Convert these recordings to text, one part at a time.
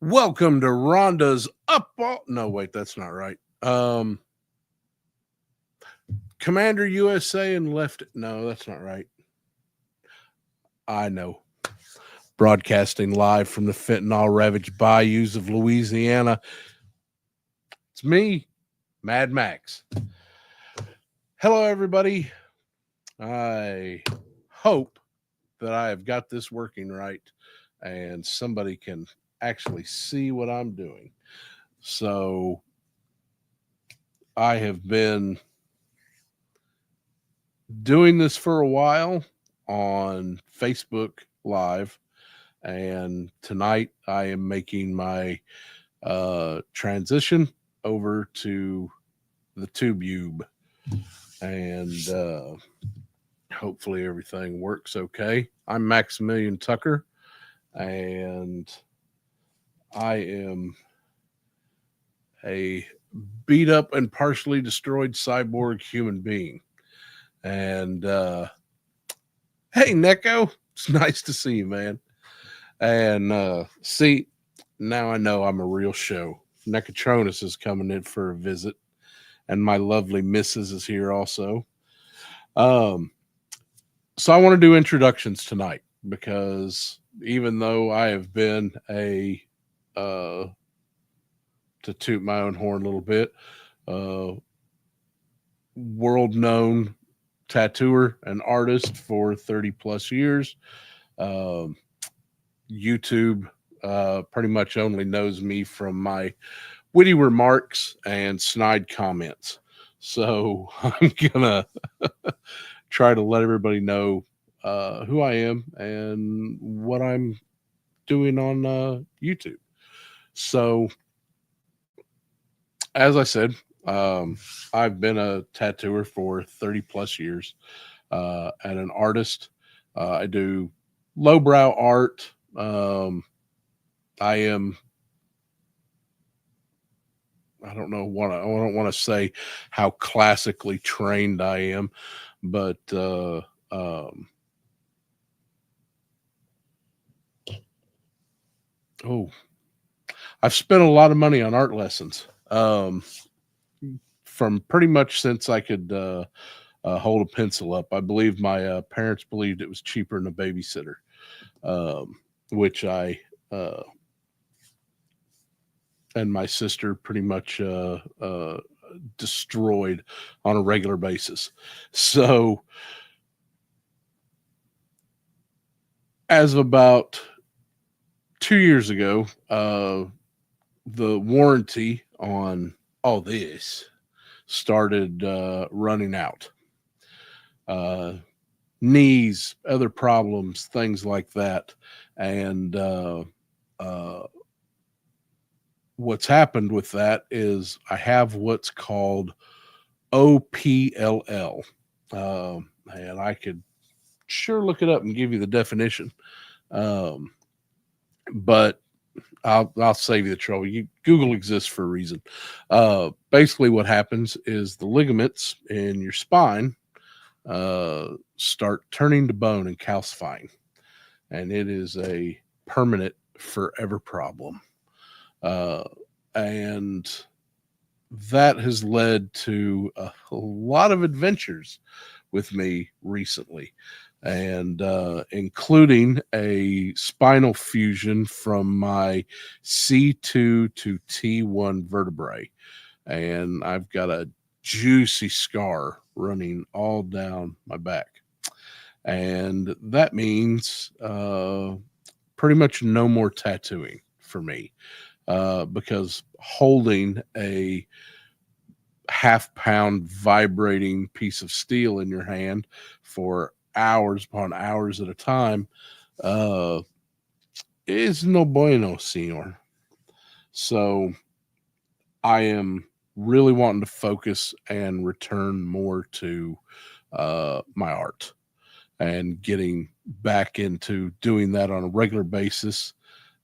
Welcome to Rhonda's Up All. No, wait, that's not right. Commander USA and left. No, that's not right. I know. Broadcasting live from the fentanyl ravaged bayous of Louisiana. It's me, Mad Max. Hello, everybody. I hope that I have got this working right and somebody can actually see what I'm doing. So I have been doing this for a while on Facebook Live, and tonight I am making my transition over to the TubeUbe, and hopefully everything works okay. I'm Maximalion Tucker, and I am a beat up and partially destroyed cyborg human being. And hey, Neko, it's nice to see you, man. And see, now I know I'm a real show. Necatronus is coming in for a visit, and my lovely missus is here also. So I want to do introductions tonight because even though I have been a to toot my own horn a little bit, world known tattooer and artist for 30 plus years. YouTube pretty much only knows me from my witty remarks and snide comments. So I'm going to try to let everybody know who I am and what I'm doing on YouTube. So, as I said, I've been a tattooer for 30 plus years and an artist. I do lowbrow art. I don't want to say how classically trained I am, but I've spent a lot of money on art lessons. From pretty much since I could hold a pencil up. I believe my parents believed it was cheaper than a babysitter, which I and my sister pretty much destroyed on a regular basis. So, as of about 2 years ago, the warranty on all this started running out. Knees, other problems, things like that. And what's happened with that is I have what's called OPLL. And I could sure look it up and give you the definition. But I'll save you the trouble. Google exists for a reason. Basically, what happens is the ligaments in your spine start turning to bone and calcifying, and it is a permanent, forever problem. And that has led to a lot of adventures with me recently, and including a spinal fusion from my C2 to T1 vertebrae. And I've got a juicy scar running all down my back. And that means pretty much no more tattooing for me because holding a half-pound vibrating piece of steel in your hand for hours upon hours at a time is no bueno, senor. So I am really wanting to focus and return more to my art and getting back into doing that on a regular basis.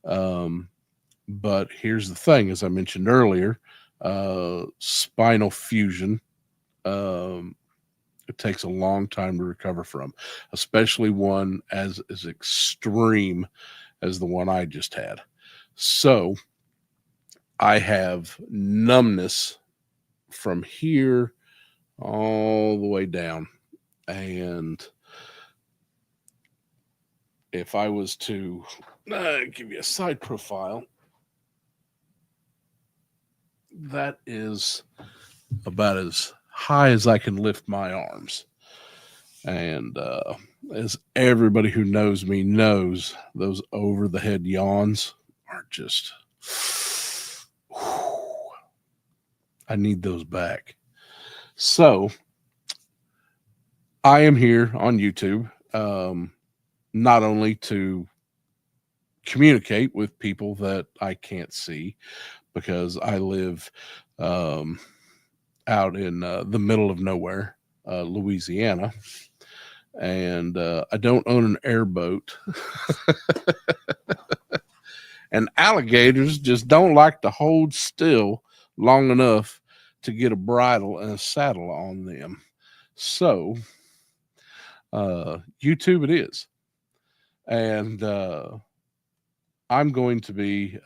But here's the thing, as I mentioned earlier, spinal fusion, it takes a long time to recover from, especially one as extreme as the one I just had. So I have numbness from here all the way down. And if I was to give you a side profile, that is about as high as I can lift my arms. And as everybody who knows me knows, those over the head yawns are just, I need those back. So I am here on YouTube, not only to communicate with people that I can't see, because I live out in the middle of nowhere, Louisiana, and I don't own an airboat. And alligators just don't like to hold still long enough to get a bridle and a saddle on them. So YouTube it is. And I'm going to be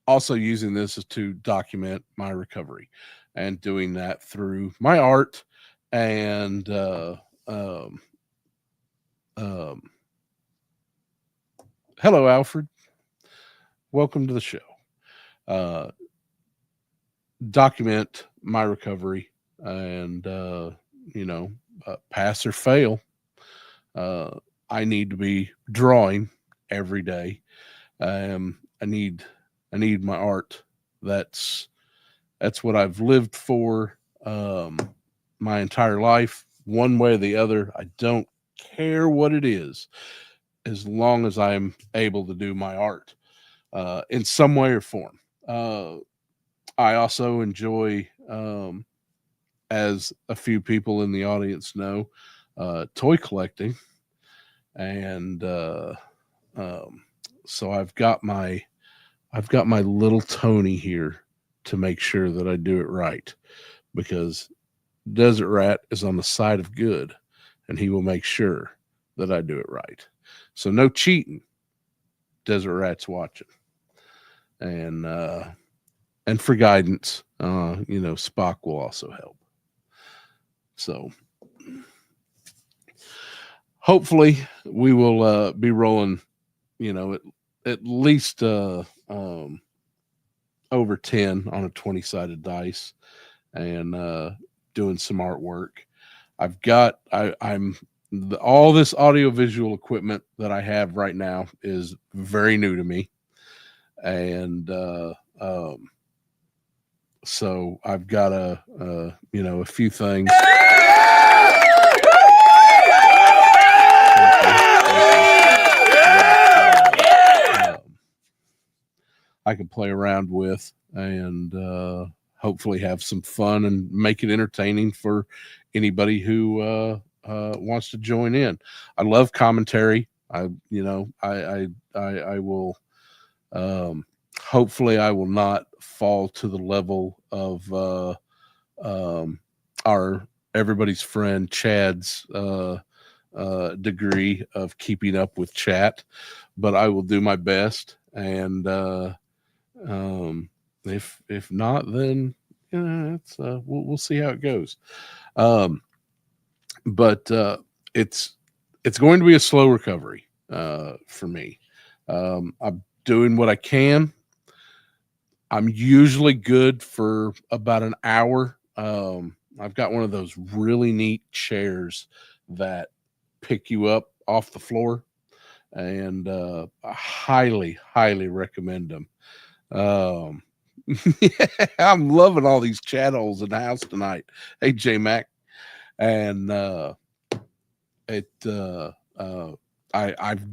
also using this to document my recovery, and doing that through my art and hello, Alfred. Welcome to the show. Document my recovery, and pass or fail. I need to be drawing every day. I need my art. That's what I've lived for my entire life, one way or the other. I don't care what it is, as long as I'm able to do my art in some way or form. I also enjoy, as a few people in the audience know, toy collecting, and so I've got my little Tony here to make sure that I do it right, because Desert Rat is on the side of good, and he will make sure that I do it right. So no cheating. Desert Rat's watching, and for guidance, Spock will also help. So hopefully we will be rolling, at least over 10 on a 20-sided dice, and doing some artwork. All this audio-visual equipment that I have right now is very new to me. And so I've got a few things. I can play around with, and hopefully have some fun and make it entertaining for anybody who wants to join in. I love commentary. I will, hopefully I will not fall to the level of our everybody's friend Chad's degree of keeping up with chat, but I will do my best. And if not, then it's we'll see how it goes. But it's going to be a slow recovery for me. I'm doing what I can. I'm usually good for about an hour. I've got one of those really neat chairs that pick you up off the floor, and I highly recommend them. Yeah, I'm loving all these chat holes in the house tonight. Hey, J Mac. And I've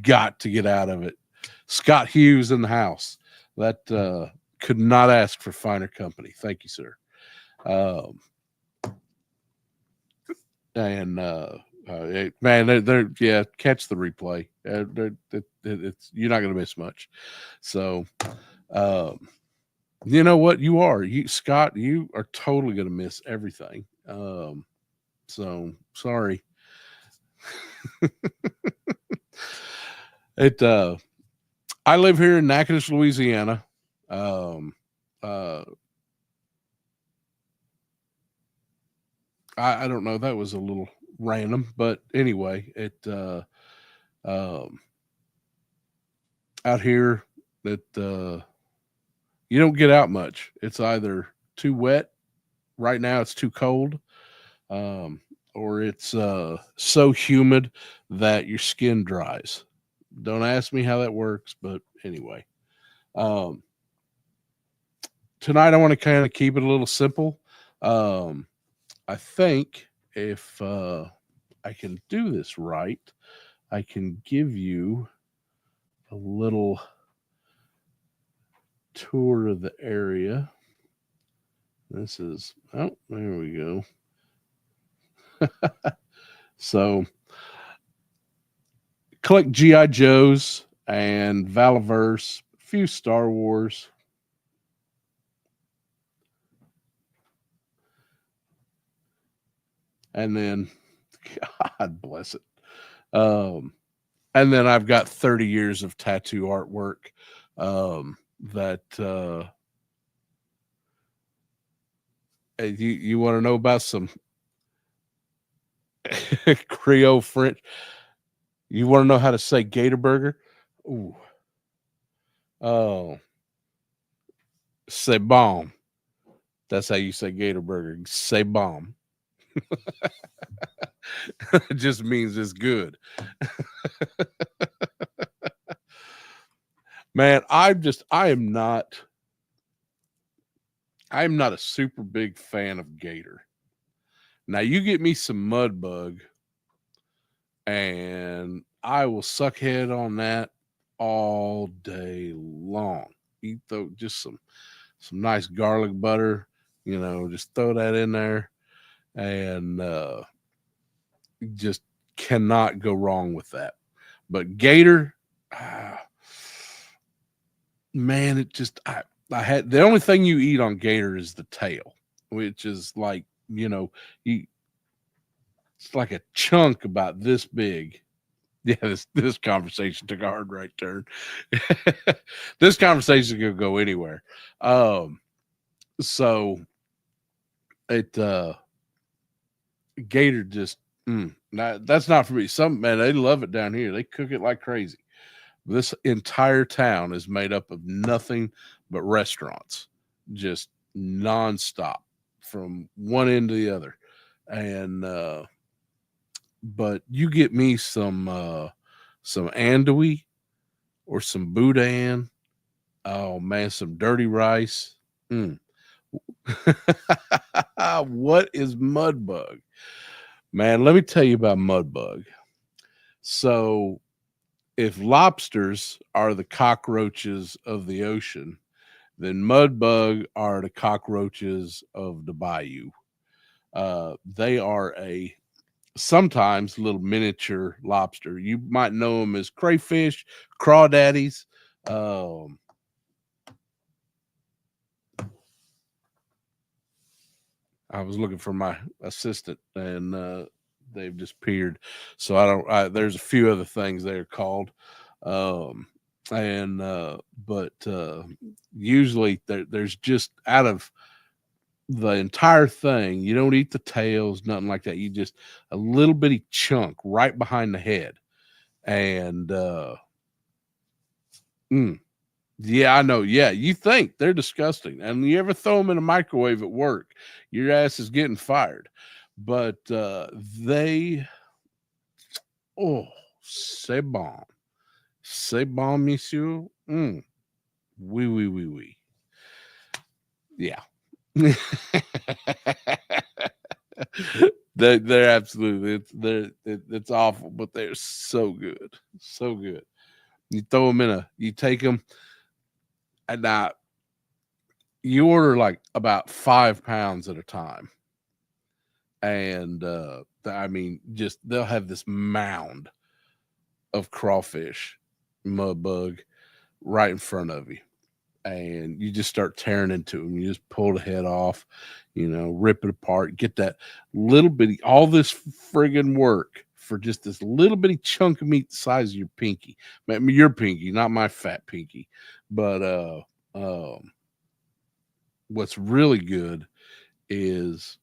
got to get out of it. Scott Hughes in the house. That could not ask for finer company. Thank you, sir. And man, they're yeah, catch the replay. It's you're not going to miss much. So, you know what? Scott, you are totally going to miss everything. So sorry. I live here in Natchitoches, Louisiana. Um, uh, I don't know. That was a little random, but anyway, um, out here, that you don't get out much. It's either too wet. Right now, it's too cold, um, or it's so humid that your skin dries. Don't ask me how that works, but anyway. Um, Tonight, I want to kind of keep it a little simple. Um, I think if I can do this right, I can give you a little tour of the area. This is, oh, there we go. So, collect G.I. Joes and Valaverse, a few Star Wars. And then, God bless it. And then I've got 30 years of tattoo artwork that you want to know about some Creole French. You want to know how to say Gator Burger? Ooh. Oh, c'est bon. That's how you say Gator Burger. C'est bon. It just means it's good. Man, I'm not a super big fan of gator. Now you get me some mud bug and I will suck head on that all day long. You throw just some nice garlic butter, just throw that in there, and just cannot go wrong with that. But gator, man, it just I had the only thing you eat on gator is the tail, which is like it's like a chunk about this big. Yeah, this conversation took a hard right turn. This conversation could go anywhere. So it gator just that's not for me. Some man, they love it down here. They cook it like crazy. This entire town is made up of nothing but restaurants, just nonstop from one end to the other. And but you get me some andouille or some boudin. Oh man, some dirty rice. What is mud bug? Man, let me tell you about mud bug. So, if lobsters are the cockroaches of the ocean, then mud bug are the cockroaches of the bayou. They are a sometimes little miniature lobster. You might know them as crayfish, crawdaddies. I was looking for my assistant and they've disappeared. So there's a few other things they're called. But usually there's just out of the entire thing, you don't eat the tails, nothing like that. You just a little bitty chunk right behind the head. And yeah, I know. Yeah, you think they're disgusting, and you ever throw them in a microwave at work, your ass is getting fired. But c'est bon, monsieur. Oui. Yeah, they're absolutely it's awful, but they're so good, so good. You throw them you take them. And now you order like about 5 pounds at a time. And I mean, just they'll have this mound of crawfish, mud bug right in front of you. And you just start tearing into them. You just pull the head off, rip it apart, get that little bitty, all this friggin' work for just this little bitty chunk of meat the size of your pinky. Your pinky, not my fat pinky. But what's really good is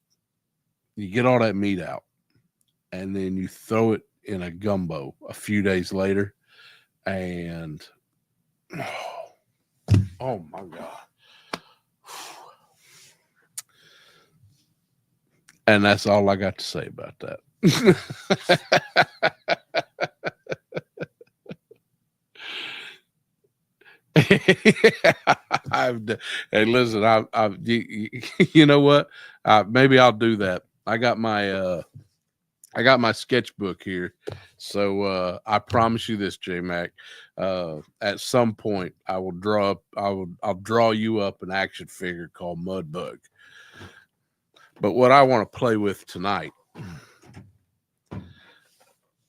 you get all that meat out and then you throw it in a gumbo a few days later, and oh my God. And that's all I got to say about that. Hey, listen, you know what? Maybe I'll do that. I got my sketchbook here, so I promise you this, J Mac. At some point, I'll draw you up an action figure called Mudbug. But what I want to play with tonight,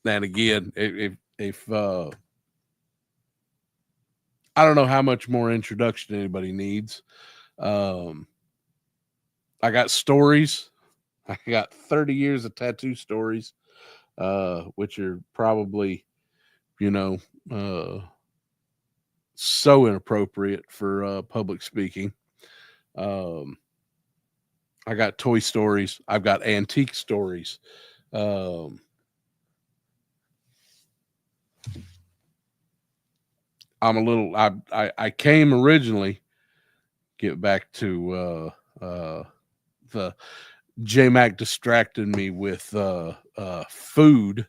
and again, if I don't know how much more introduction anybody needs. I got stories. I got 30 years of tattoo stories, which are probably, so inappropriate for public speaking. I got toy stories. I've got antique stories. I came originally, get back to the J-Mac distracted me with food.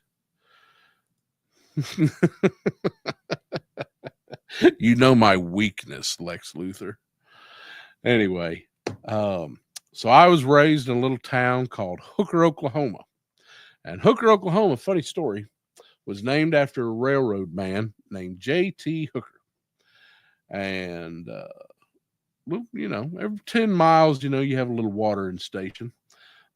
You know my weakness, Lex Luthor. Anyway, so I was raised in a little town called Hooker, Oklahoma. And Hooker, Oklahoma, funny story, was named after a railroad man named J.T. Hooker. And, every 10 miles, you have a little watering station.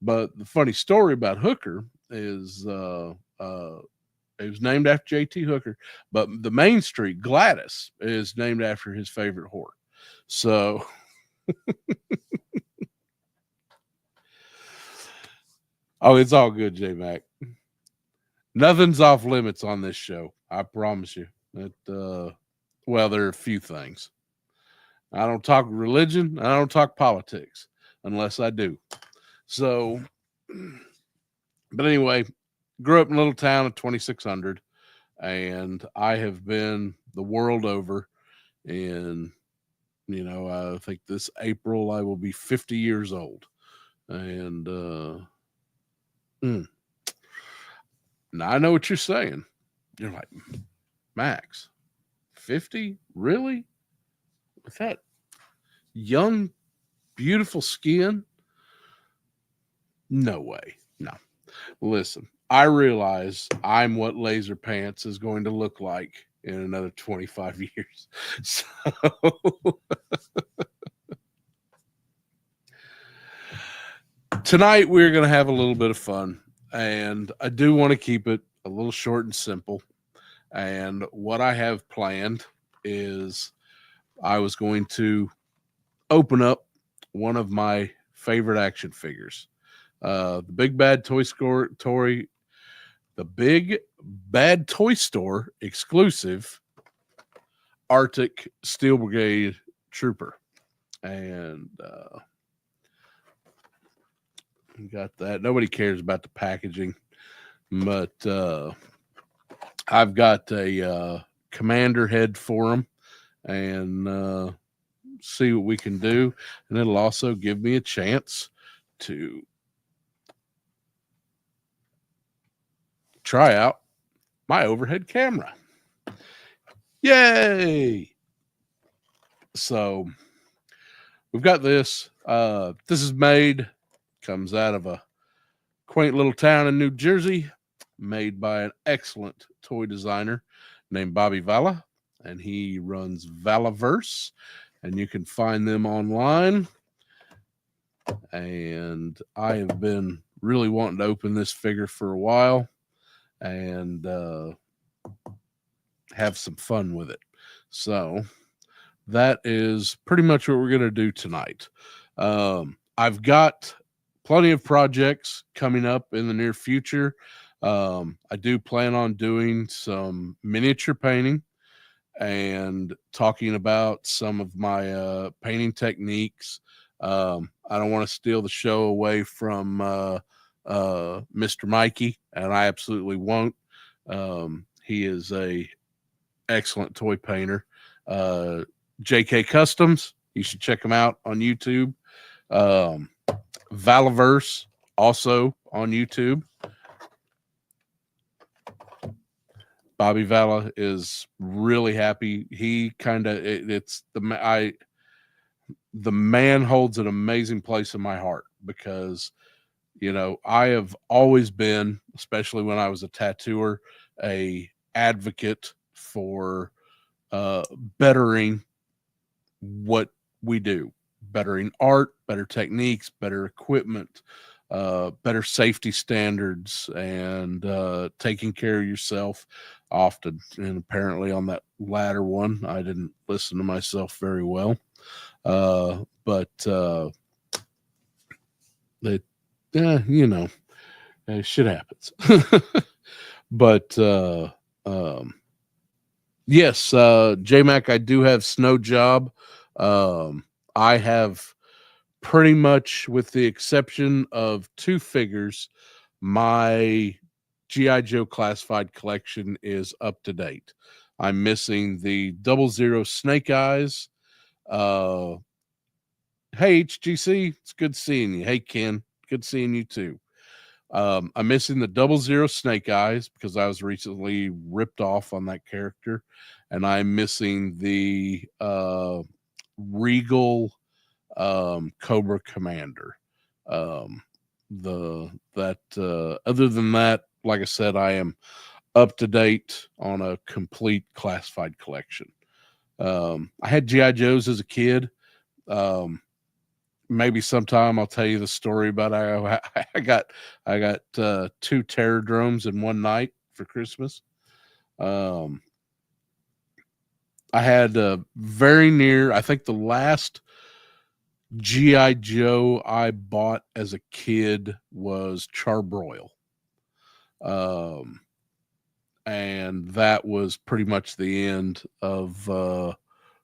But the funny story about Hooker is it was named after J.T. Hooker, but the main street, Gladys, is named after his favorite whore. So oh, it's all good, J-Mac. Nothing's off limits on this show. I promise you. Well, there are a few things. I don't talk religion. I don't talk politics unless I do. So, but anyway, grew up in a little town of 2,600, and I have been the world over. And, I think this April I will be 50 years old. And now I know what you're saying. You're like, Max, 50? Really? With that young, beautiful skin? No way. No. Listen, I realize I'm what Laser Pants is going to look like in another 25 years. So tonight we're going to have a little bit of fun, and I do want to keep it a little short and simple. And what I have planned is I was going to open up one of my favorite action figures. The Big Bad Toy Store exclusive Arctic Steel Brigade Trooper. And got that. Nobody cares about the packaging, but I've got a commander head for him, and see what we can do. And it'll also give me a chance to try out my overhead camera. Yay! So we've got this. This is comes out of a quaint little town in New Jersey, made by an excellent toy designer named Bobby Valla, and he runs Valaverse, and you can find them online. And I have been really wanting to open this figure for a while and have some fun with it. So that is pretty much what we're going to do tonight. I've got plenty of projects coming up in the near future. I do plan on doing some miniature painting and talking about some of my painting techniques. I don't want to steal the show away from Mr. Mikey, and I absolutely won't. He is a excellent toy painter. JK Customs, you should check him out on YouTube. Valaverse, also on YouTube. Bobby Vala is really happy. He kind of the man holds an amazing place in my heart because I have always been, especially when I was a tattooer, a advocate for bettering what we do, bettering art, better techniques, better equipment, better safety standards, and taking care of yourself often. And apparently on that latter one, I didn't listen to myself very well. But shit happens. But yes, J-Mac, I do have Snow Job. I have pretty much, with the exception of 2 figures, my G.I. Joe classified collection is up to date. I'm missing the 00 Snake Eyes. Hey, HGC, it's good seeing you. Hey, Ken, good seeing you too. I'm missing the 00 Snake Eyes because I was recently ripped off on that character, and I'm missing the Regal Cobra Commander. Other than that, like I said, I am up to date on a complete classified collection. I had G.I. Joes as a kid. Maybe sometime I'll tell you the story about I got 2 terror drones in one night for Christmas. I had very near, I think the last G.I. Joe I bought as a kid was Charbroil. And that was pretty much the end of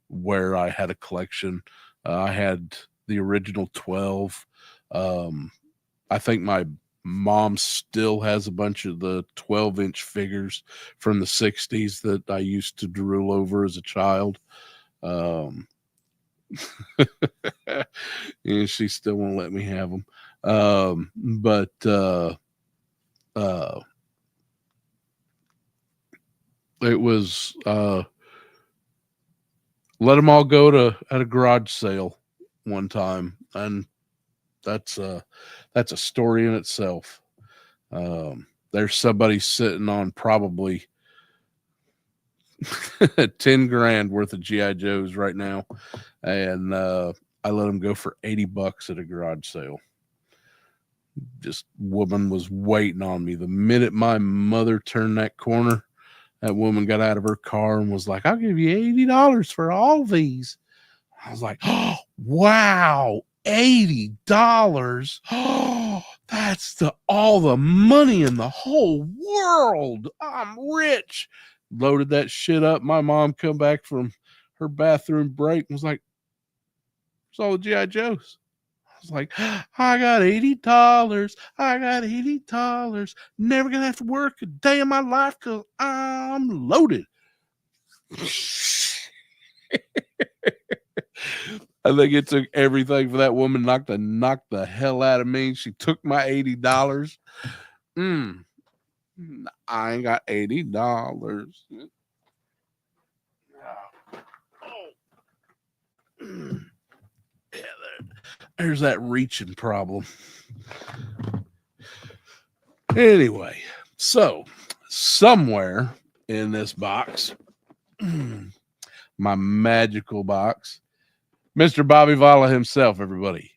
where I had a collection. I had the original 12. I think my mom still has a bunch of the 12-inch figures from the 60s that I used to drool over as a child. And she still won't let me have them. But it was let them all go at a garage sale one time, and that's a story in itself. There's somebody sitting on probably 10 grand worth of GI Joes right now, and I let them go for $80 at a garage sale. Just woman was waiting on me. The minute my mother turned that corner, that woman got out of her car and was like, "I'll give you $80 for all these." I was like, "Oh, wow, $80. Oh, that's all the money in the whole world. I'm rich." Loaded that shit up. My mom come back from her bathroom break and was like, "It's all the G.I. Joes." I was like, "I got $80. I got $80. Never gonna have to work a day in my life because I'm loaded." I think it took everything for that woman not to knock the hell out of me. She took my $80. I ain't got $80. Yeah, there's that reaching problem. Anyway, so somewhere in this box, my magical box, Mr. Bobby Vala himself, everybody.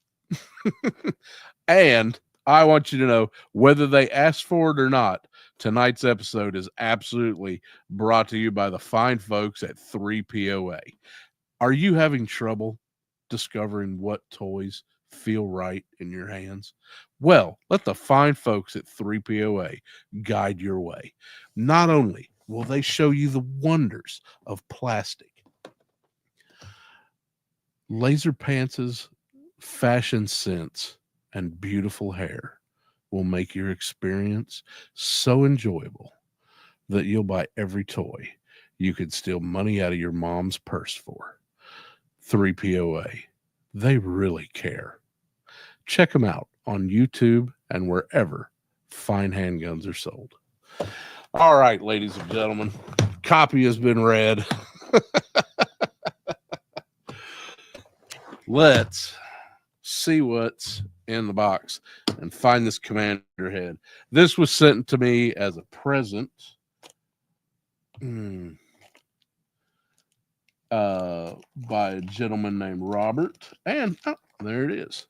And I want you to know, whether they asked for it or not, tonight's episode is absolutely brought to you by the fine folks at 3POA. Are you having trouble discovering what toys feel right in your hands? Well, let the fine folks at 3POA guide your way. Not only will they show you the wonders of plastic, laser pants' fashion sense and beautiful hair will make your experience so enjoyable that you'll buy every toy you could steal money out of your mom's purse for. 3POA. They really care. Check them out on YouTube and wherever fine handguns are sold. All right, ladies and gentlemen, copy has been read. Let's see what's in the box and find this commander head. This was sent to me as a present by a gentleman named Robert. And there it is.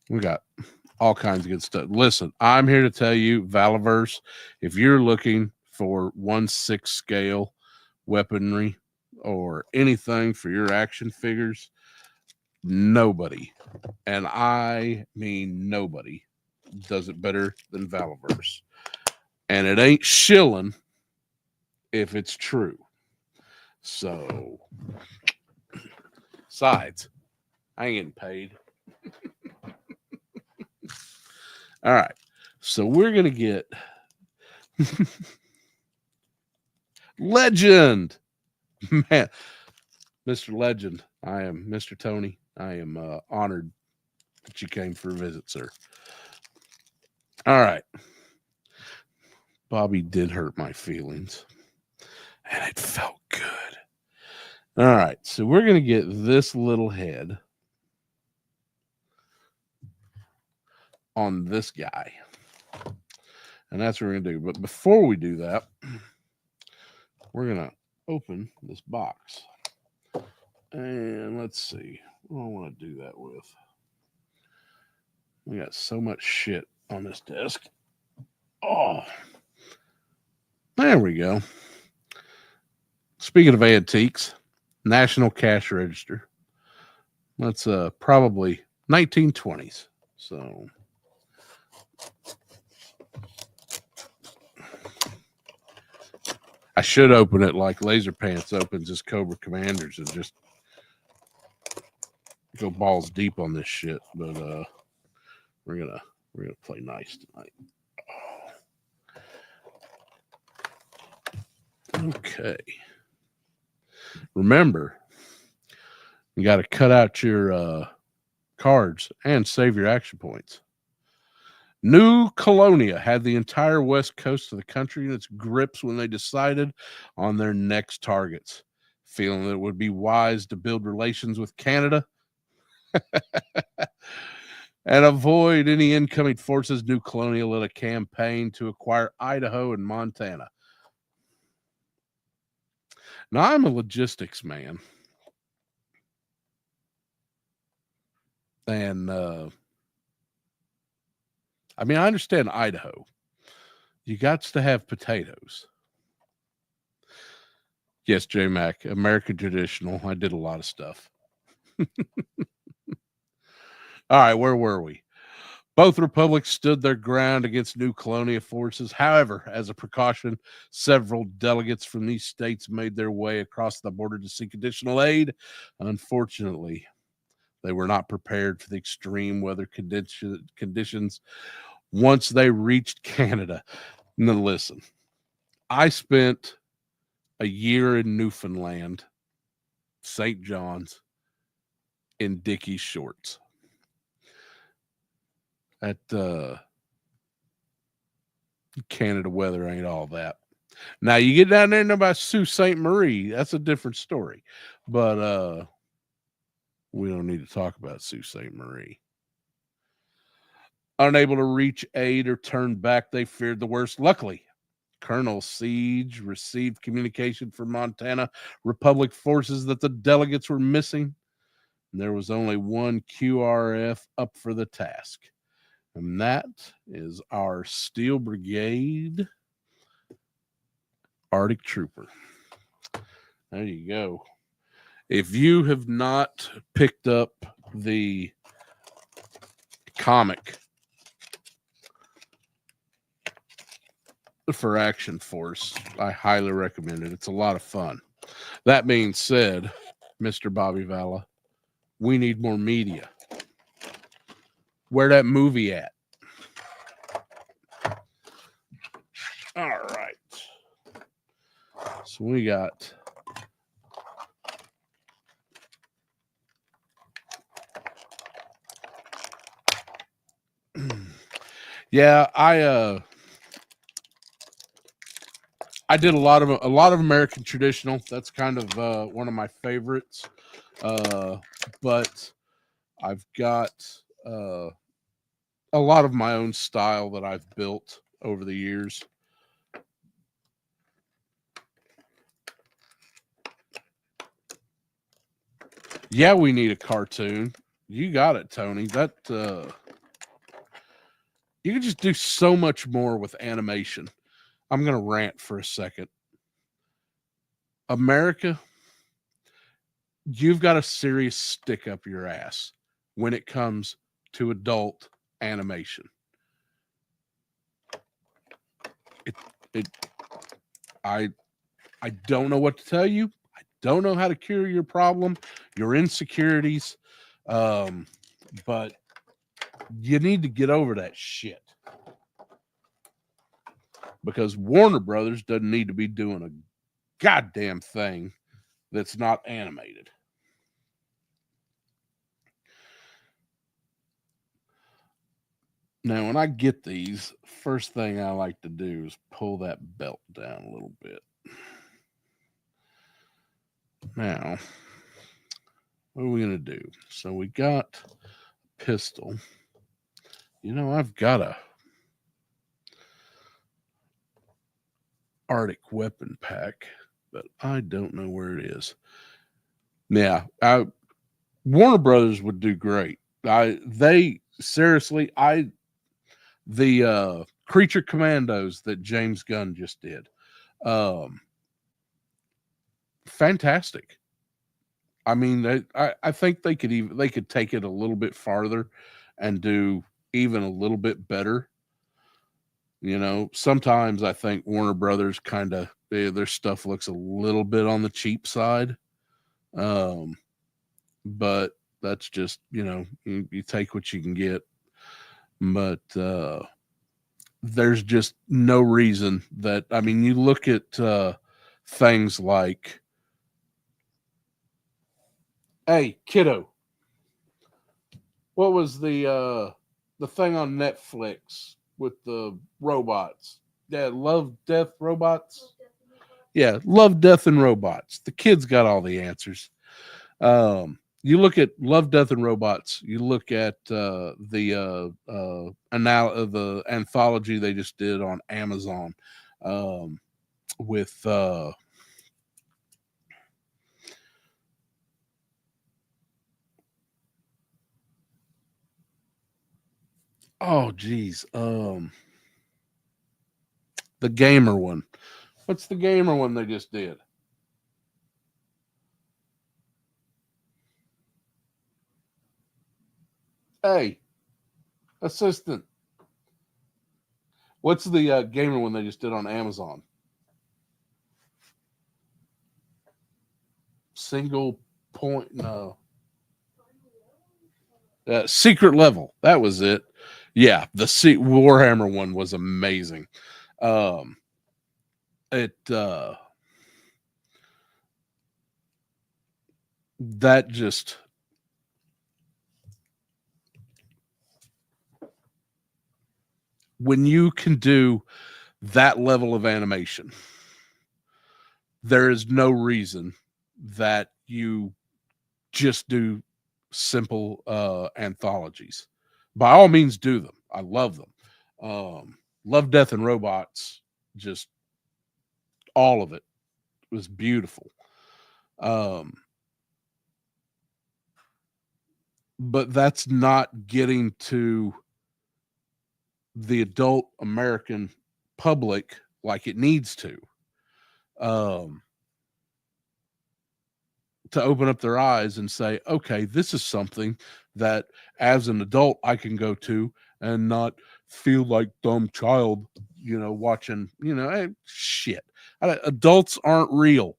We got all kinds of good stuff. Listen, I'm here to tell you, Valiverse, if you're looking for 1/6 scale weaponry or anything for your action figures, nobody, and I mean nobody, does it better than Valiverse. And it ain't shilling if it's true. So, besides, I ain't getting paid. All right. So we're going to get Legend. Man, Mr. Legend, I am Mr. Tony. I am honored that you came for a visit, sir. All right. Bobby did hurt my feelings, and it felt good. All right. So we're going to get this little head on this guy. And that's what we're going to do. But before we do that, we're going to open this box. And let's see what I want to do that with. We got so much shit on this desk. Oh, there we go. Speaking of antiques, National Cash Register. That's probably 1920s. So I should open it like Laser Pants opens his Cobra Commanders and just go balls deep on this shit. But we're gonna play nice tonight. Oh. Okay. Remember, you got to cut out your cards and save your action points. New Colonia had the entire west coast of the country in its grips when they decided on their next targets, feeling that it would be wise to build relations with Canada and avoid any incoming forces. New Colonia led a campaign to acquire Idaho and Montana. Now, I'm a logistics man. And I mean, I understand Idaho. You got to have potatoes. Yes, J Mac, American traditional. I did a lot of stuff. All right, where were we? Both republics stood their ground against New Colonia forces. However, as a precaution, several delegates from these states made their way across the border to seek additional aid. Unfortunately, they were not prepared for the extreme weather conditions once they reached Canada. Now, listen, I spent a year in Newfoundland, St. John's, in Dickies shorts. At Canada weather ain't all that. Now you get down there and about Sault Ste. Marie, that's a different story. But we don't need to talk about Sault Ste. Marie. Unable to reach aid or turn back, they feared the worst. Luckily, Colonel Siege received communication from Montana Republic forces that the delegates were missing. And there was only one QRF up for the task. And that is our Steel Brigade Arctic Trooper. There you go. If you have not picked up the comic for Action Force. I highly recommend it. It's a lot of fun. That being said, Mr. Bobby Valla, we need more media. Where that movie at? All right. So we got yeah, I did a lot of American traditional. That's kind of one of my favorites. But I've got a lot of my own style that I've built over the years. Yeah, we need a cartoon. You got it, Tony. That you can just do so much more with animation. I'm going to rant for a second. America, you've got a serious stick up your ass when it comes to adult animation. I don't know what to tell you. I don't know how to cure your problem, your insecurities. But you need to get over that shit. Because Warner Brothers doesn't need to be doing a goddamn thing that's not animated. Now, when I get these, first thing I like to do is pull that belt down a little bit. Now, what are we going to do? So we got a pistol. You know, I've got a Arctic weapon pack, but I don't know where it is. Yeah, Warner Brothers would do great. The Creature Commandos that James Gunn just did, fantastic. I mean, I think they could take it a little bit farther and do even a little bit better. You know, sometimes I think Warner Brothers kind of their stuff looks a little bit on the cheap side. But that's just, you take what you can get. But there's just no reason that, I mean, you look at things like, hey, kiddo, what was the thing on Netflix with the robots? Yeah, Love, Death, Robots. Yeah, Love, Death, and Robots. The kids got all the answers. You look at Love, Death, and Robots. You look at the anthology they just did on Amazon with oh geez, the gamer one. What's the gamer one they just did? Hey, assistant. What's the gamer one they just did on Amazon? Single point, no. Secret Level. That was it. Yeah, the Warhammer one was amazing. That just when you can do that level of animation, there is no reason that you just do simple anthologies. By all means, do them. I love them. Love, Death, and Robots, just all of it was beautiful. But that's not getting to the adult American public like it needs to. to open up their eyes and say, okay, this is something that as an adult I can go to and not feel like dumb child, watching, shit. Adults aren't real.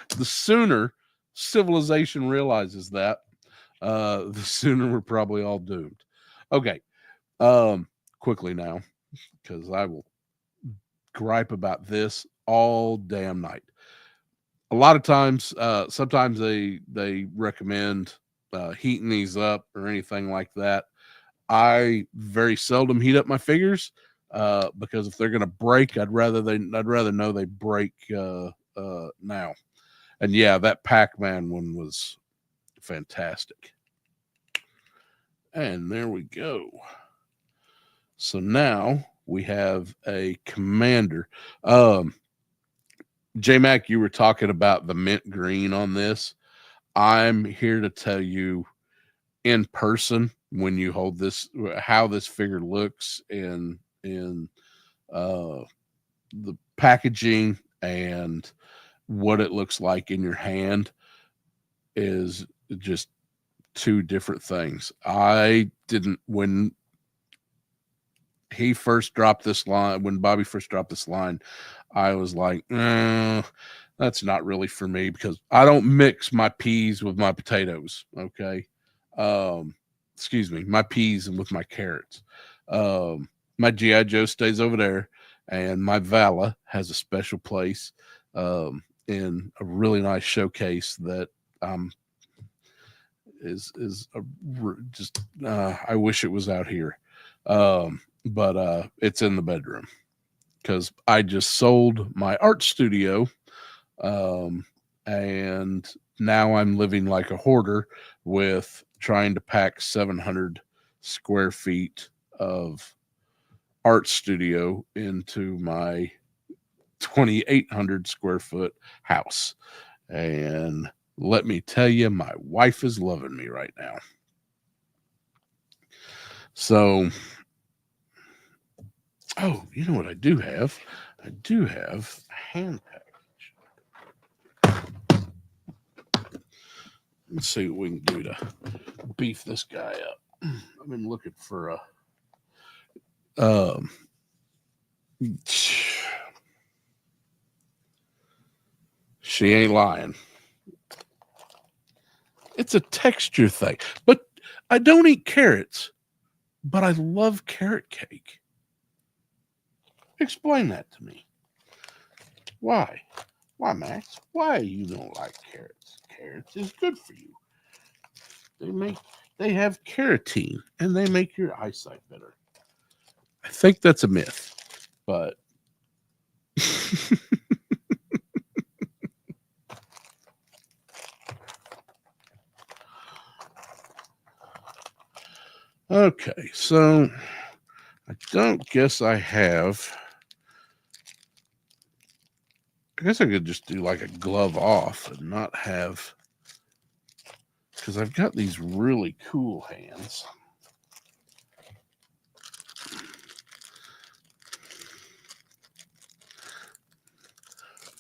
The sooner civilization realizes that, the sooner we're probably all doomed. Okay. Quickly now, because I will gripe about this all damn night. A lot of times, sometimes they recommend heating these up or anything like that. I very seldom heat up my figures because if they're going to break, I'd rather know they break now. And yeah, that Pac-Man one was fantastic. And there we go. So now we have a commander. J-Mac, you were talking about the mint green on this. I'm here to tell you in person when you hold this, how this figure looks in the packaging and what it looks like in your hand is just two different things. I didn't, when he first dropped this line, when Bobby first dropped this line, I was like, that's not really for me because I don't mix my peas with my potatoes. Okay. Excuse me, my peas and with my carrots. My G.I. Joe stays over there, and my Vala has a special place in a really nice showcase that is just I wish it was out here. But it's in the bedroom because I just sold my art studio, and now I'm living like a hoarder with trying to pack 700 square feet of art studio into my 2,800 square foot house. And let me tell you, my wife is loving me right now. So, oh, you know what I do have? I do have a hand package. Let's see what we can do to beef this guy up. I've been looking for a she ain't lying. It's a texture thing. But I don't eat carrots, but I love carrot cake. Explain that to me. Why? Why, Max? Why you don't like carrots? Carrots is good for you. They have carotene and they make your eyesight better. I think that's a myth, but okay, so I don't guess I have. I guess I could just do like a glove off and not have, because I've got these really cool hands.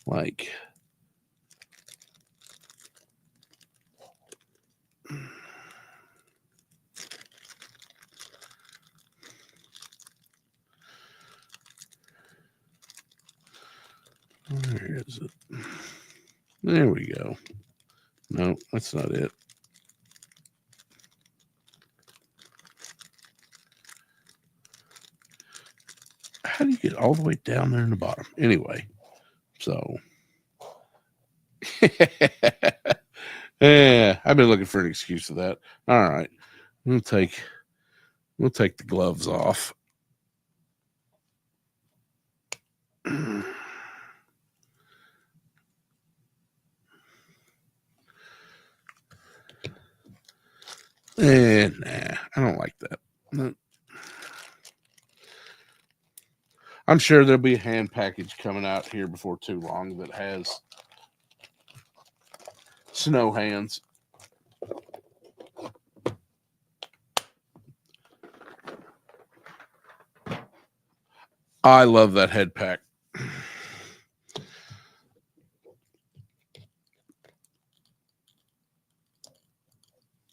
Like, where is it? There we go. No, that's not it. How do you get all the way down there in the bottom? Anyway, so yeah, I've been looking for an excuse for that. All right, we'll take the gloves off. And nah, I don't like that. No. I'm sure there'll be a hand package coming out here before too long that has snow hands. I love that head pack.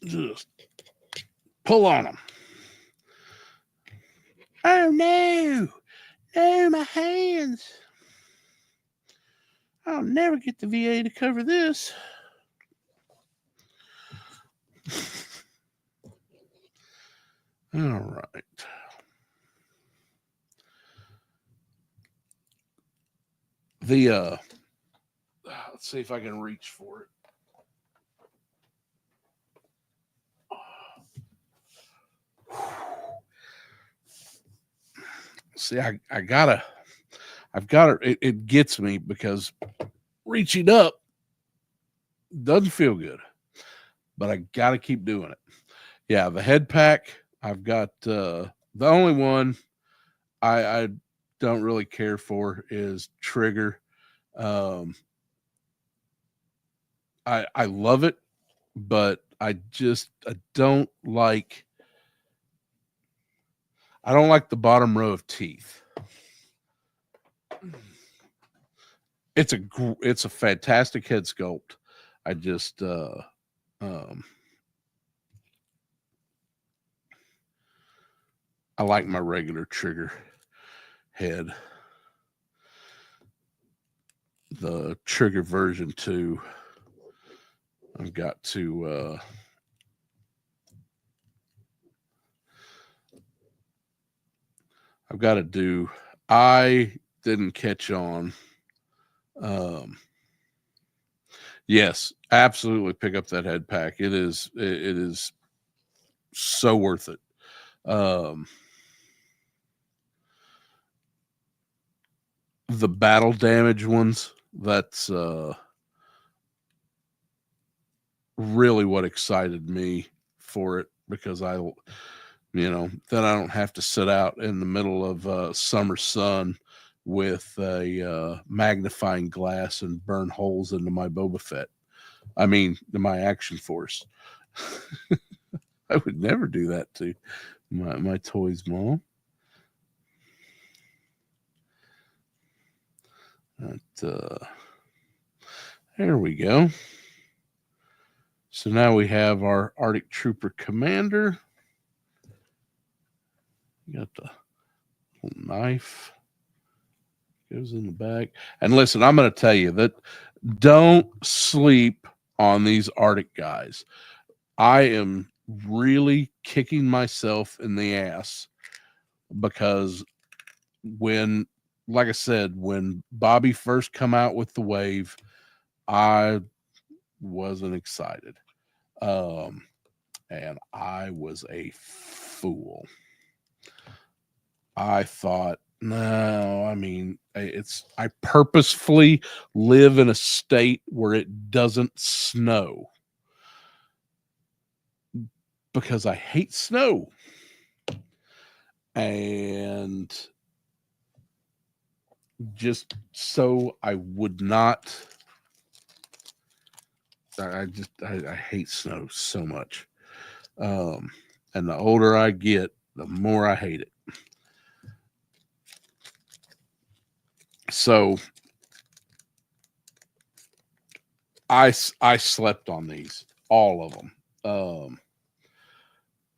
Just pull on them. Oh no, no, my hands. I'll never get the VA to cover this. All right. Let's see if I can reach for it. See, I've got it. It gets me because reaching up doesn't feel good, but I got to keep doing it. Yeah, the head pack, I've got the only one I don't really care for is Trigger. I love it, but I don't like the bottom row of teeth. It's a fantastic head sculpt. I just I like my regular Trigger head. The Trigger version 2. I've got to do. I didn't catch on. Yes, absolutely pick up that head pack. It is so worth it. The battle damage ones, that's really what excited me for it, because then I don't have to sit out in the middle of summer sun with a magnifying glass and burn holes into my Boba Fett. I mean, my Action Force. I would never do that to my toy's mom. There we go. So now we have our Arctic Trooper Commander. You got the little knife. Goes in the back. And listen, I'm going to tell you that don't sleep on these Arctic guys. I am really kicking myself in the ass because like I said, when Bobby first come out with the wave, I wasn't excited. And I was a fool. I thought, no, I mean, I purposefully live in a state where it doesn't snow because I hate snow. And just so I would not, I hate snow so much. And the older I get, the more I hate it. So I slept on these, all of them.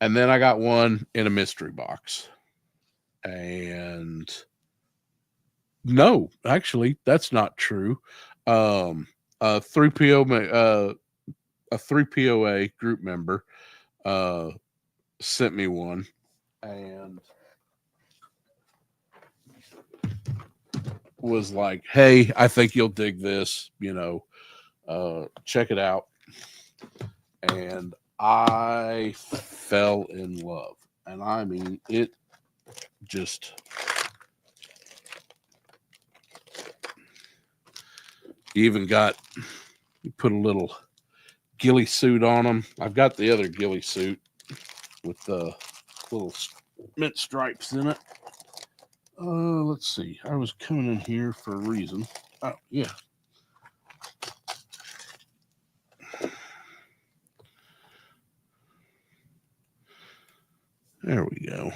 And then I got one in a mystery box. And no, actually, that's not true. A 3POA group member sent me one, and was like, hey, I think you'll dig this, check it out. And I fell in love. And I mean, it just, you put a little ghillie suit on them. I've got the other ghillie suit with the little mint stripes in it. Let's see. I was coming in here for a reason. Oh, yeah. There we go.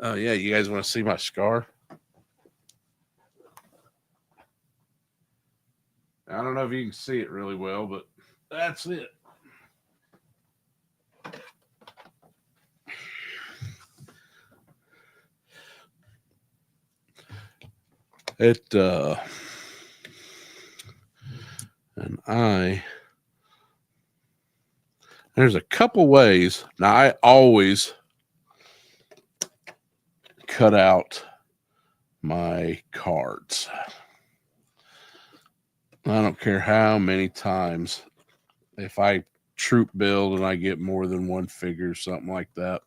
Oh yeah, you guys want to see my scar? I don't know if you can see it really well, but that's it. It and there's a couple ways. Now I always cut out my cards. I don't care how many times, if I troop build and I get more than one figure, something like that,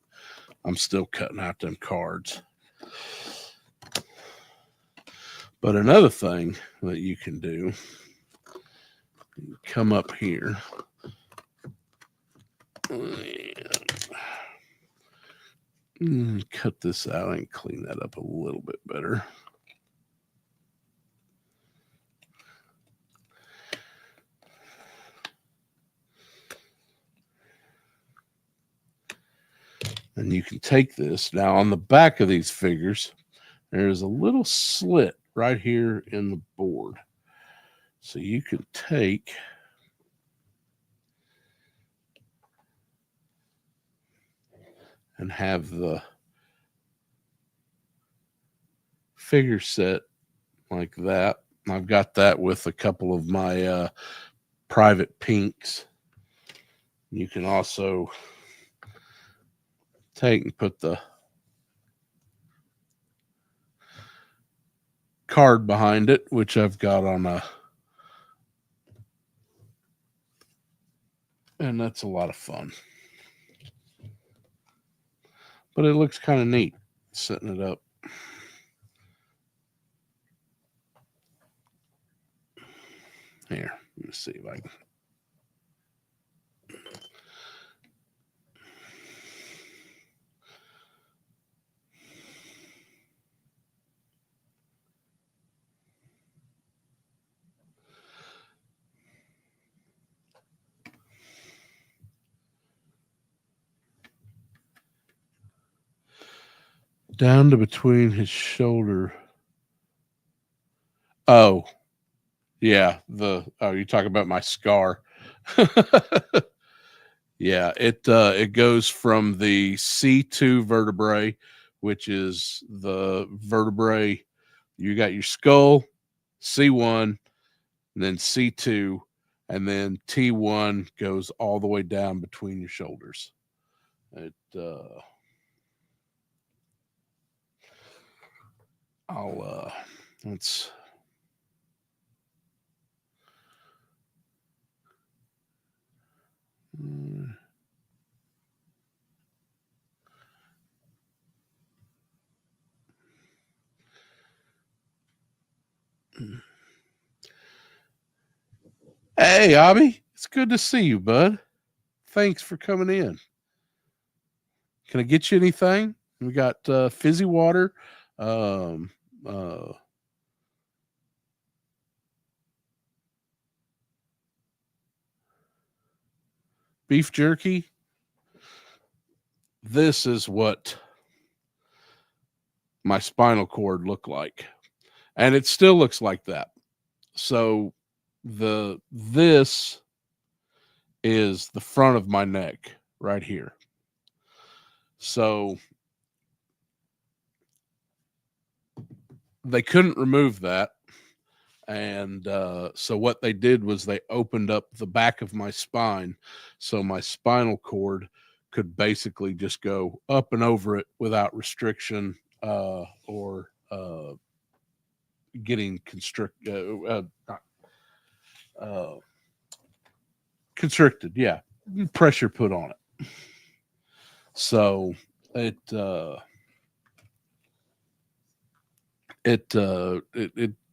I'm still cutting out them cards. But another thing that you can do, you come up here and cut this out and clean that up a little bit better. And you can take this. Now, on the back of these figures, there's a little slit right here in the board. So you can take and have the figure set like that. I've got that with a couple of my private pinks. You can also take and put the card behind it, which I've got on and that's a lot of fun. But it looks kind of neat setting it up. Here, let me see if I can. Down to between his shoulder. Oh, yeah. You talk about my scar. Yeah, it goes from the C2 vertebrae, which is the vertebrae. You got your skull, C1, and then C2, and then T1 goes all the way down between your shoulders. Let's. Hey, Abby, it's good to see you, bud. Thanks for coming in. Can I get you anything? We got fizzy water, um, uh, beef jerky. This is what my spinal cord looked like, and it still looks like that. So this is the front of my neck right here. So they couldn't remove that. And so what they did was they opened up the back of my spine so my spinal cord could basically just go up and over it without restriction or getting constricted. Yeah, pressure put on it. So it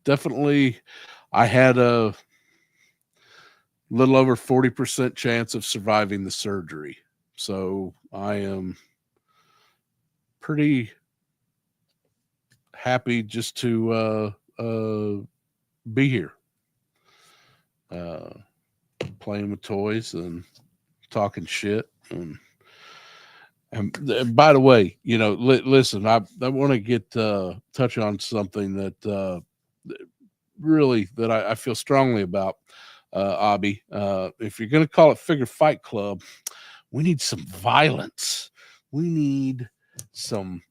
definitely, I had a little over 40% chance of surviving the surgery. So I am pretty happy just to be here, playing with toys and talking shit. And And by the way, listen, I want to get touch on something that really that I feel strongly about, Abby. If you're going to call it Figure Fight Club, we need some violence. We need some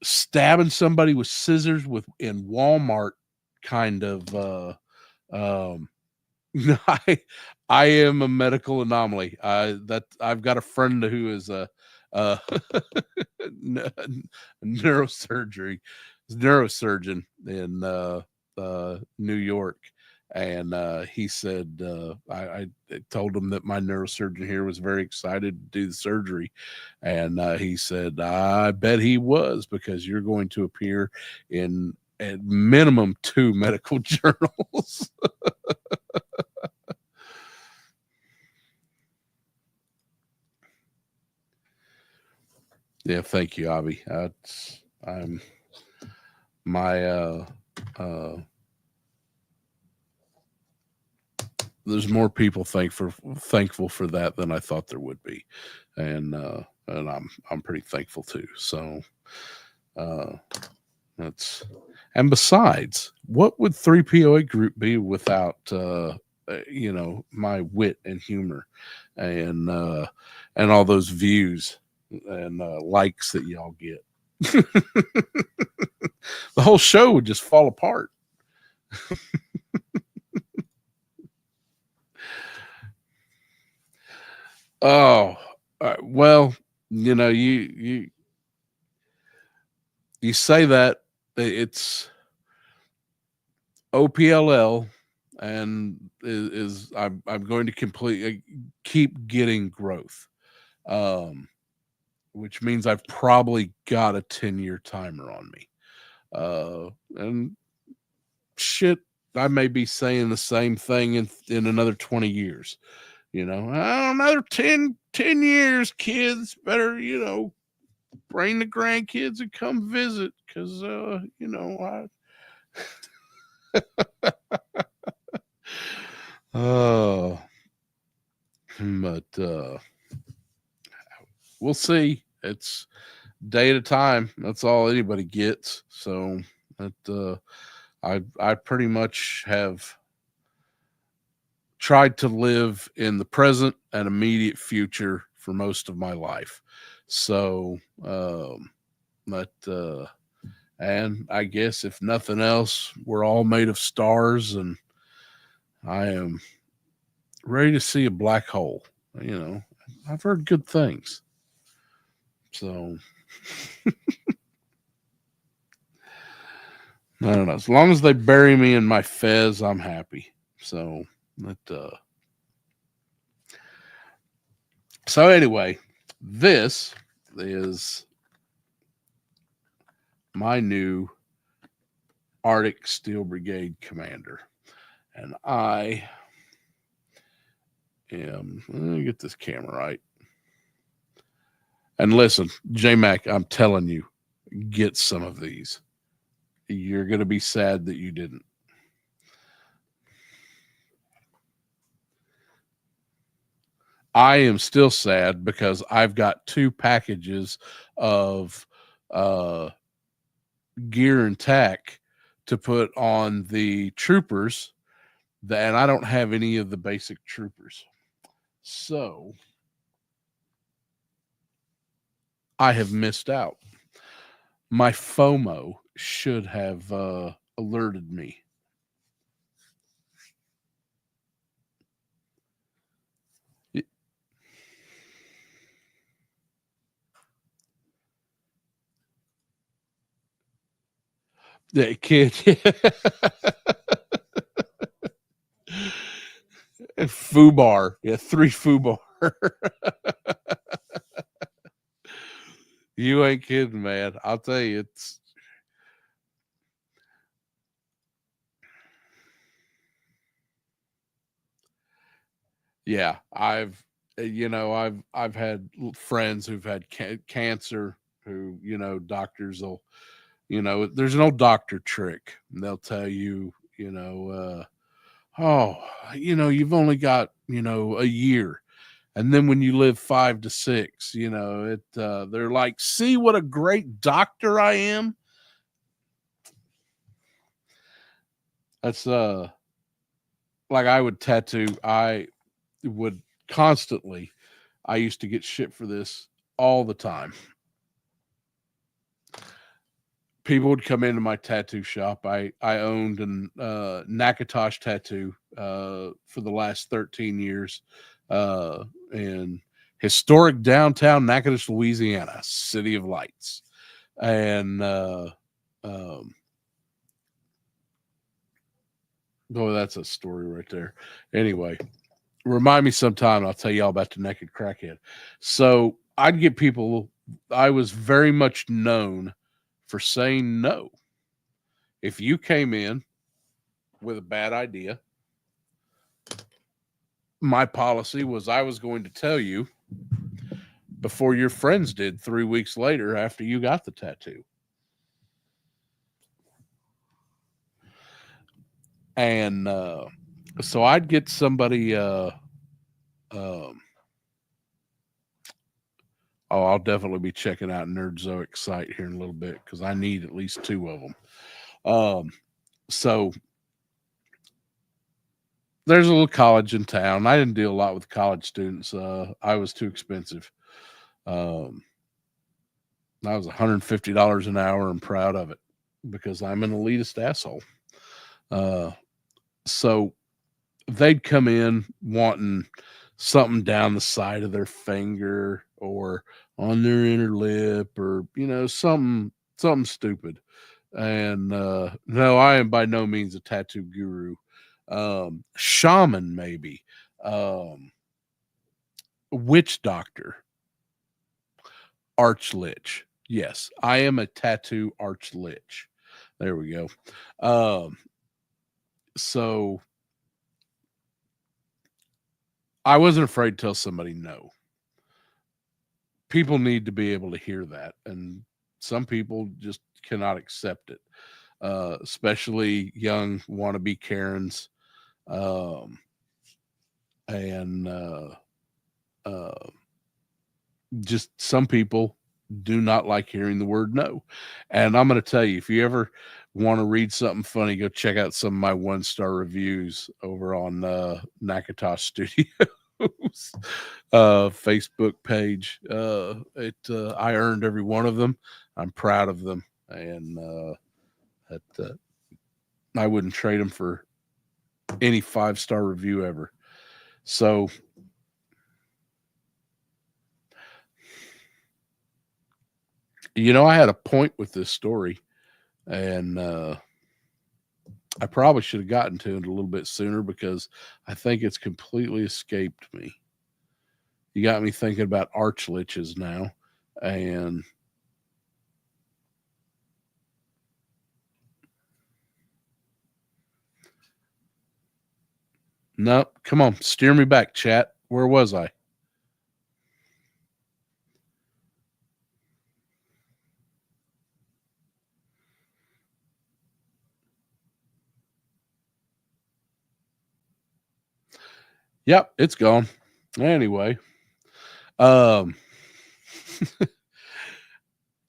stabbing somebody with scissors in Walmart kind of. Um, I I am a medical anomaly. I've got a friend who is a neurosurgery neurosurgeon in New York, and he said I told him that my neurosurgeon here was very excited to do the surgery, and he said I bet he was, because you're going to appear in at minimum 2 medical journals. Yeah, thank you, Avi. I'm my uh there's more people thankful for that than I thought there would be, and I'm pretty thankful too. So uh that's and besides, what would 3POA group be without my wit and humor and all those views and likes that y'all get? The whole show would just fall apart. Oh, well, you say that it's OPLL, and I'm going to completely keep getting growth, which means I've probably got a 10-year timer on me, and shit, I may be saying the same thing in another 20 years. Another 10 years, kids better, bring the grandkids and come visit, because, uh, but we'll see. It's day at a time. That's all anybody gets. So that I pretty much have tried to live in the present and immediate future for most of my life. So, but and I guess if nothing else, we're all made of stars, and I am ready to see a black hole. I've heard good things. So I don't know. As long as they bury me in my fez, I'm happy. So so anyway, this is my new Arctic Steel Brigade commander. And I am, let me get this camera right. And listen, J Mac, I'm telling you, get some of these. You're going to be sad that you didn't. I am still sad because I've got 2 packages of gear and tack to put on the troopers, and I don't have any of the basic troopers. So I have missed out. My FOMO should have alerted me. The kid, Fubar, yeah, 3 Fubar. You ain't kidding, man. I'll tell you, it's yeah. I've had friends who've had cancer, who doctors will, there's an old doctor trick. They'll tell you, oh, you've only got a year, And then when you live 5 to 6, you know, they're like, see what a great doctor I am. That's like I would tattoo. I would constantly, I used to get shit for this all the time. People would come into my tattoo shop. I owned an Nakatosh tattoo for the last 13 years in historic downtown Natchitoches, Louisiana, City of Lights. And boy, that's a story right there. Anyway, remind me sometime. I'll tell you all about the naked crackhead. So I'd get people. I was very much known for saying no. If you came in with a bad idea, my policy was I was going to tell you before your friends did 3 weeks later after you got the tattoo. And so I'd get somebody I'll definitely be checking out Nerdzoic's site here in a little bit because I need at least 2 of them. So there's a little college in town. I didn't deal a lot with college students. I was too expensive. I was $150 an hour and proud of it because I'm an elitist asshole. So they'd come in wanting something down the side of their finger or on their inner lip or, you know, something stupid. And no, I am by no means a tattoo guru. Shaman, maybe. Witch doctor. Arch lich. Yes, I am a tattoo arch lich. There we go. So I wasn't afraid to tell somebody no. People need to be able to hear that, and some people just cannot accept it, especially young wannabe Karens, and just some people do not like hearing the word no. And I'm going to tell you, if you ever want to read something funny, go check out some of my 1-star reviews over on Nakatosh Studios Facebook page. I earned every one of them. I'm proud of them, and I wouldn't trade them for any 5-star review ever. So you know, I had a point with this story, and I probably should have gotten to it a little bit sooner because I think it's completely escaped me. You got me thinking about arch liches now, and no, come on, steer me back, chat. Where was I? Yep, it's gone. Anyway, um,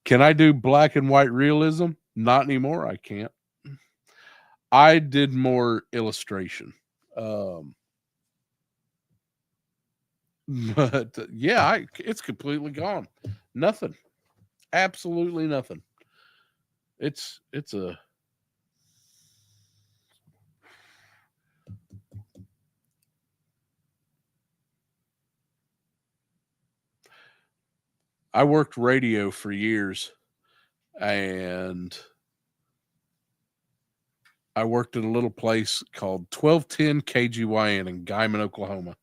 can I do black and white realism? Not anymore. I can't. I did more illustration. But yeah, it's completely gone. Nothing. Absolutely nothing. It's a I worked radio for years, and I worked at a little place called 1210 KGYN in Guyman, Oklahoma,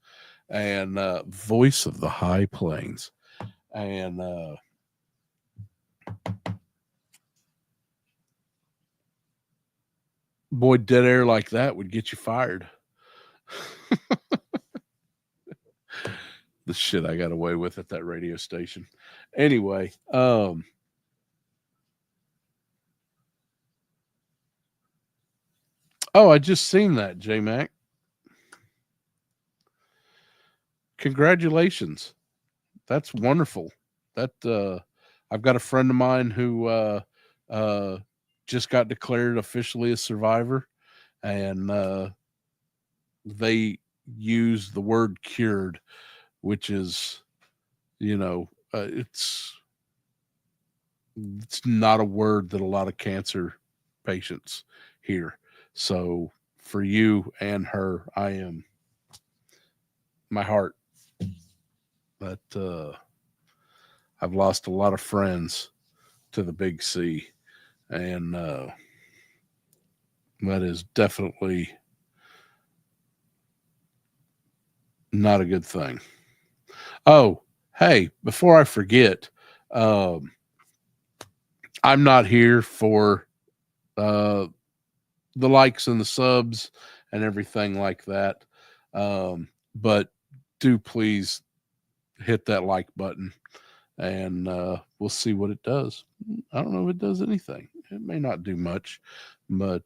and voice of the high plains. And boy, dead air like that would get you fired. The shit I got away with at that radio station. Anyway, oh, I just seen that, J Mac. congratulations. That's wonderful. That I've got a friend of mine who uh, just got declared officially a survivor, and they use the word cured, which is, you know, it's not a word that a lot of cancer patients hear. So for you and her, I am my heart that I've lost a lot of friends to the big C, and that is definitely not a good thing. Oh, hey, before I forget, um, I'm not here for uh, the likes and the subs and everything like that. But do please hit that like button, and we'll see what it does. I don't know if it does anything. It may not do much, but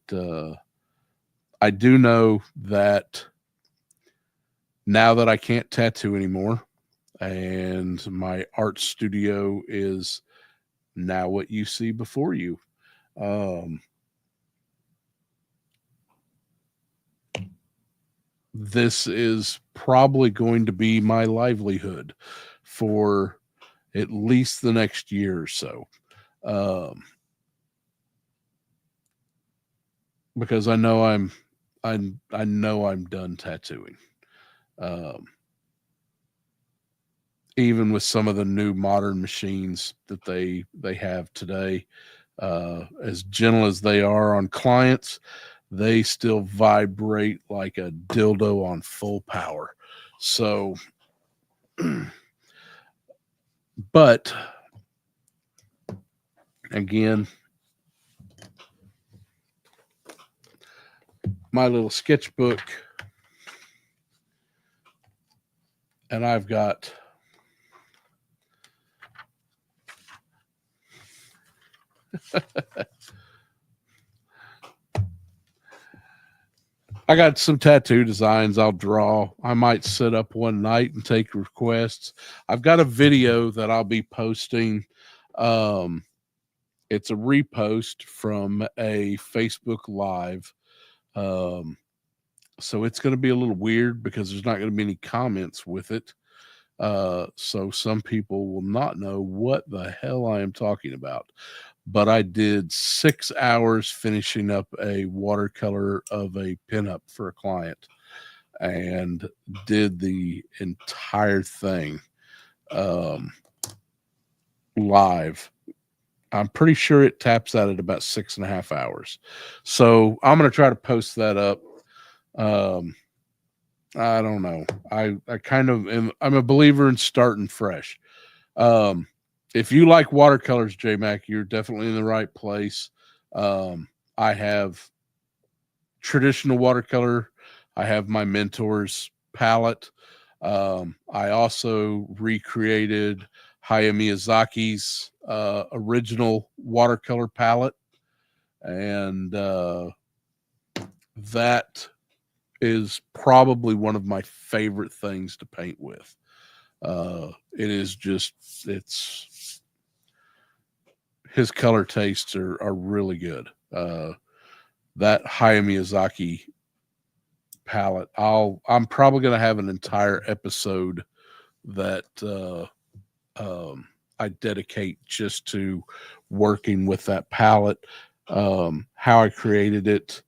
I do know that now that I can't tattoo anymore, and my art studio is now what you see before you. Um, this is probably going to be my livelihood for at least the next year or so. Um, because I know I'm done tattooing. Um, even with some of the new modern machines that they have today, as gentle as they are on clients, they still vibrate like a dildo on full power. So, but again, my little sketchbook, and I've got I got some tattoo designs I'll draw. I might sit up one night and take requests. I've got a video that I'll be posting. Um, it's a repost from a Facebook Live. Um, so it's going to be a little weird because there's not going to be any comments with it. So some people will not know what the hell I am talking about. But I did 6 hours finishing up a watercolor of a pinup for a client, and did the entire thing live. I'm pretty sure it taps out at about 6.5 hours. So I'm going to try to post that up. Um, I don't know. I kind of I'm a believer in starting fresh. Um, if you like watercolors, J-Mac, you're definitely in the right place. I have traditional watercolor. I have my mentor's palette. I also recreated Hayao Miyazaki's original watercolor palette, and that is probably one of my favorite things to paint with. It is just, it's, his color tastes are really good. That Hayao Miyazaki palette, I'm probably going to have an entire episode that I dedicate just to working with that palette, how I created it,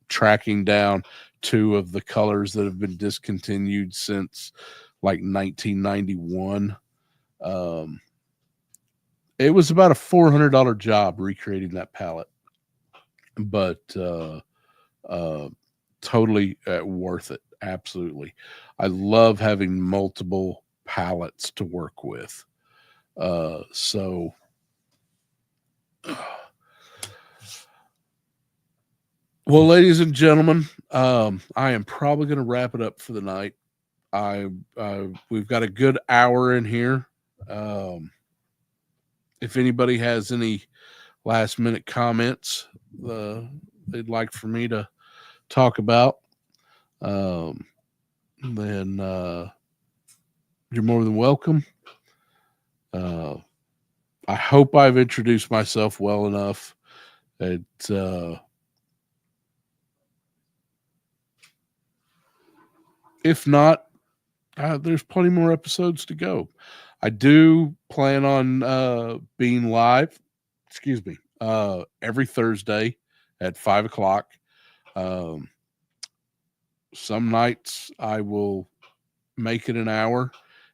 tracking down 2 of the colors that have been discontinued since like 1991. It was about a $400 job recreating that palette, but totally worth it. Absolutely. I love having multiple palettes to work with. So well, ladies and gentlemen, I am probably going to wrap it up for the night. We've got a good hour in here. If anybody has any last minute comments they'd like for me to talk about, then you're more than welcome. I hope I've introduced myself well enough. If not, there's plenty more episodes to go. I do plan on being live, every Thursday at 5 o'clock. Some nights I will make it an hour.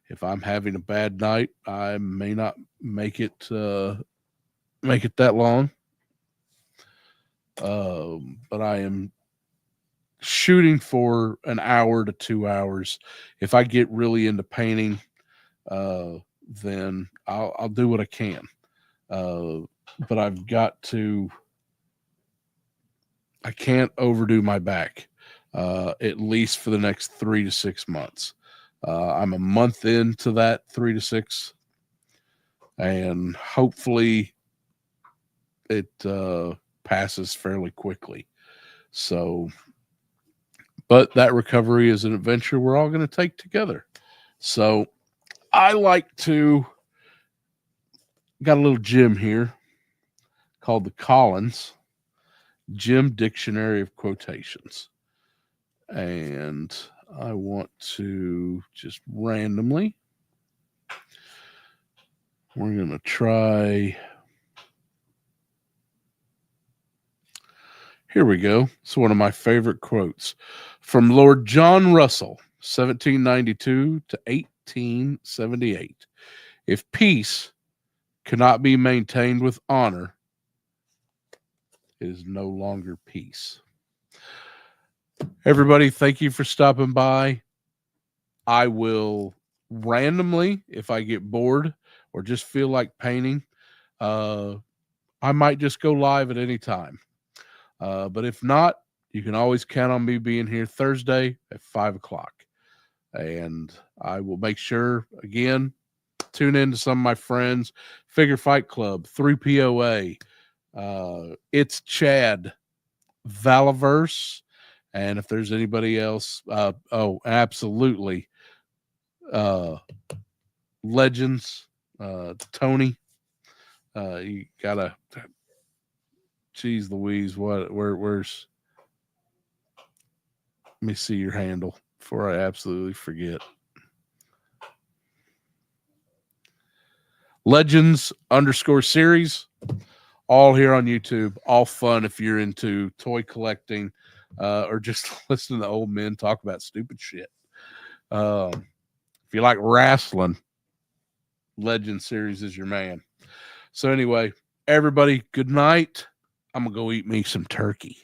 If I'm having a bad night, I may not make it that long. But I am shooting for an hour to 2 hours. If I get really into painting, then I'll do what I can. But I can't overdo my back, at least for the next 3 to 6 months. I'm a month into that 3 to 6, and hopefully it passes fairly quickly. So, but that recovery is an adventure we're all going to take together. So I got a little gym here called the Collins Gym Dictionary of Quotations. And I want to just randomly, we're going to try. Here we go. It's one of my favorite quotes from Lord John Russell, 1792 to 1878. If peace cannot be maintained with honor, it is no longer peace. Everybody, thank you for stopping by. I will randomly, if I get bored or just feel like painting, I might just go live at any time. But if not, you can always count on me being here Thursday at 5 o'clock. And I will make sure, again, tune in to some of my friends. Figure Fight Club, 3POA, It's Chad, Valaverse, and if there's anybody else, absolutely, Legends, Tony. You gotta, geez Louise, where's, let me see your handle before I absolutely forget. Legends_series, all here on YouTube, all fun if you're into toy collecting, or just listening to old men talk about stupid shit. If you like wrestling, Legend series is your man. So anyway, everybody, good night. I'm gonna go eat me some turkey.